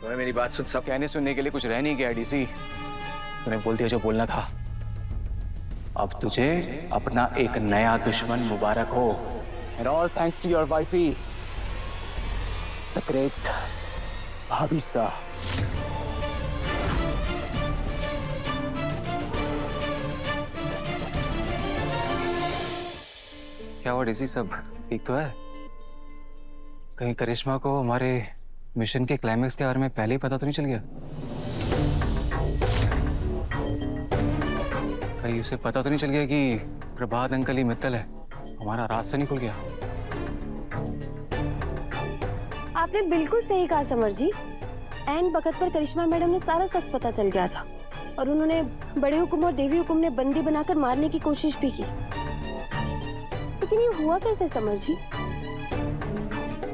समय मेरी बात सुन। सब कहने सुनने के लिए कुछ रह नहीं गया डीसी। तूने बोल दिया जो बोलना था। अब तुझे अपना एक नया दुश्मन मुबारक हो। And all thanks to your wifey the great भाभीसा। क्या हुआ डीसी, सब ठीक तो है? कहीं करिश्मा को हमारे मिशन के क्लाइमेक्स के बारे में पहले ही पता तो नहीं चल गया? कहीं उसे पता तो नहीं चल गया कि प्रभात अंकल ही मित्तल है? हमारा रास्ता नहीं खुल गया? आपने बिल्कुल सही कहा समर जी। एन वक्त पर करिश्मा मैडम ने सारा सच पता चल गया था और उन्होंने बड़े हुकुम और देवी हुकुम ने बंदी बनाकर मारने की कोशिश भी की। लेकिन ये हुआ कैसे समर जी?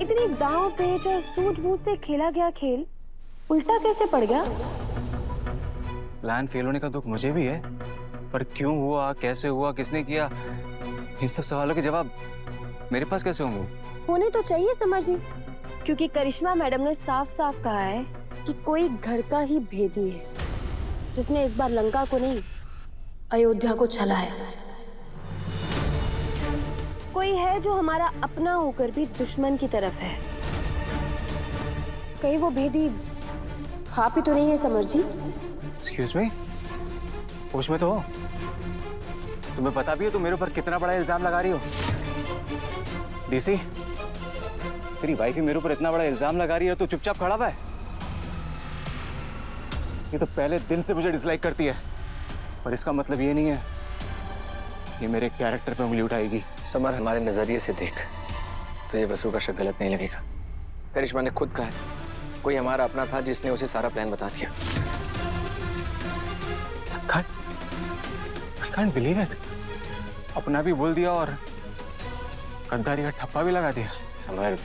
इतनी दांव पेच और सूझबूझ से खेला गया खेल उल्टा कैसे पड़ गया? प्लान फेल होने का दुख मुझे भी है, पर क्यों हुआ, कैसे हुआ, किसने किया, इन सब सवालों के जवाब मेरे पास कैसे होंगे? होने तो चाहिए समर जी, क्योंकि करिश्मा मैडम ने साफ साफ कहा है कि कोई घर का ही भेदी है जिसने इस बार लंका को नहीं अयोध्या को छलाया। कोई है जो हमारा अपना होकर भी दुश्मन की तरफ है। कहीं वो भेदी आप ही तो नहीं है समर जी? एक्सक्यूज मी, होश में तो हो? तुम्हें पता भी है तुम मेरे ऊपर कितना बड़ा इल्जाम लगा रही हो? डीसी, तेरी वाइफ ही मेरे ऊपर इतना बड़ा इल्जाम लगा रही है तो चुपचाप खड़ा हुआ है? ये तो पहले दिन से मुझे डिसलाइक करती है, पर इसका मतलब ये नहीं है ये मेरे कैरेक्टर पे उंगली उठाएगी। समर, हमारे नजरिए से देख तो ये वसु का शक गलत नहीं लगेगा। करिश्मा ने खुद कहा है कोई हमारा अपना था जिसने उसे सारा प्लान बता दिया। I can't believe it। अपना भी बोल दिया और गद्दारी का ठप्पा भी लगा दिया। समर,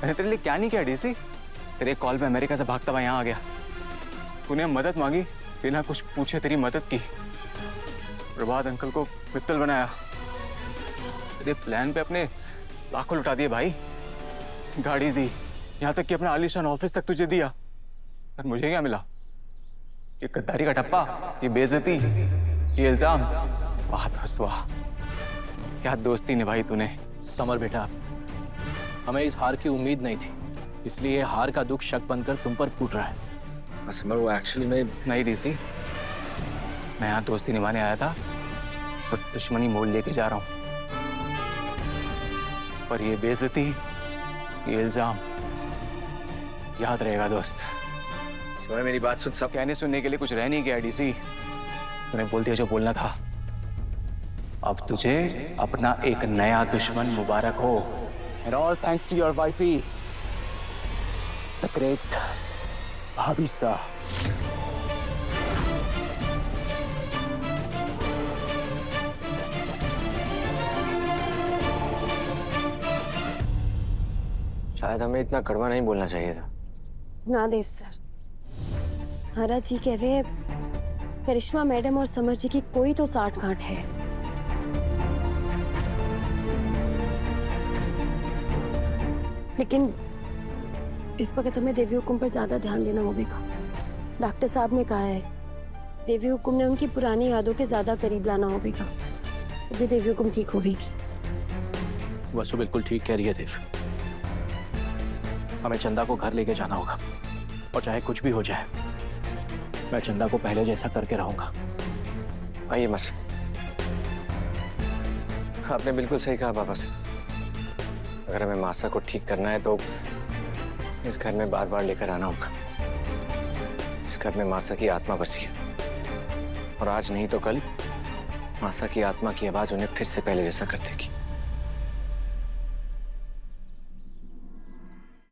मैंने तेरे लिए क्या नहीं किया डीसी? तेरे कॉल पे अमेरिका से भागता हुआ यहाँ आ गया, तूने मदद मांगी, बिना कुछ पूछे तेरी मदद की, प्रभात अंकल को मित्तल बनाया, तेरे प्लान पे अपने लाखों लुटा दिए भाई, गाड़ी दी, यहाँ तक कि अपना आलीशान ऑफिस तक तुझे दिया। पर मुझे क्या मिला? ये गद्दारी का ठप्पा, ये बेइज्जती, ये इल्जाम। वाह दोस्त वाह, क्या दोस्ती निभाई तूने। समर बेटा, हमें इस हार की उम्मीद नहीं थी, इसलिए हार का दुख शक बनकर तुम पर फूट रहा है। समर, वो एक्चुअली में नहीं डीसी, मैं यहाँ दोस्ती निभाने आया था तो दुश्मनी मोड़ लेके जा रहा हूँ। पर ये बेइज्जती, ये इल्जाम याद रहेगा दोस्त। समर, मेरी बात सुन। सब कहने सुनने के लिए कुछ रह नहीं गया डीसी। तूने बोल दिया जो बोलना था। अब तुझे अपना एक नया दुश्मन मुबारक हो। And all thanks to your wifey the great भाभीसा। शायद हमें इतना कड़वा नहीं बोलना चाहिए था। ना देव सर, महाराज जी कह रहे करिश्मा मैडम और समर जी की कोई तो साठ गांठ है। लेकिन इस वक्त हमें देवी हुकुम पर ज्यादा ध्यान देना होगा। डॉक्टर साहब ने कहा है देवी हुकुम ने उनकी पुरानी यादों के ज्यादा करीब लाना होगा, तभी देवी हुकुम ठीक होगी। वसु बिल्कुल ठीक कह रही है देव, हमें चंदा को घर लेके जाना होगा और चाहे कुछ भी हो जाए मैं चंदा को पहले जैसा करके रहूंगा। आइए मस, आपने बिल्कुल सही कहा पापा से। अगर हमें मासा को ठीक करना है तो इस घर में बार बार लेकर आना होगा। इस घर में मासा की आत्मा बसी है और आज नहीं तो कल मासा की आत्मा की आवाज उन्हें फिर से पहले जैसा कर देगी।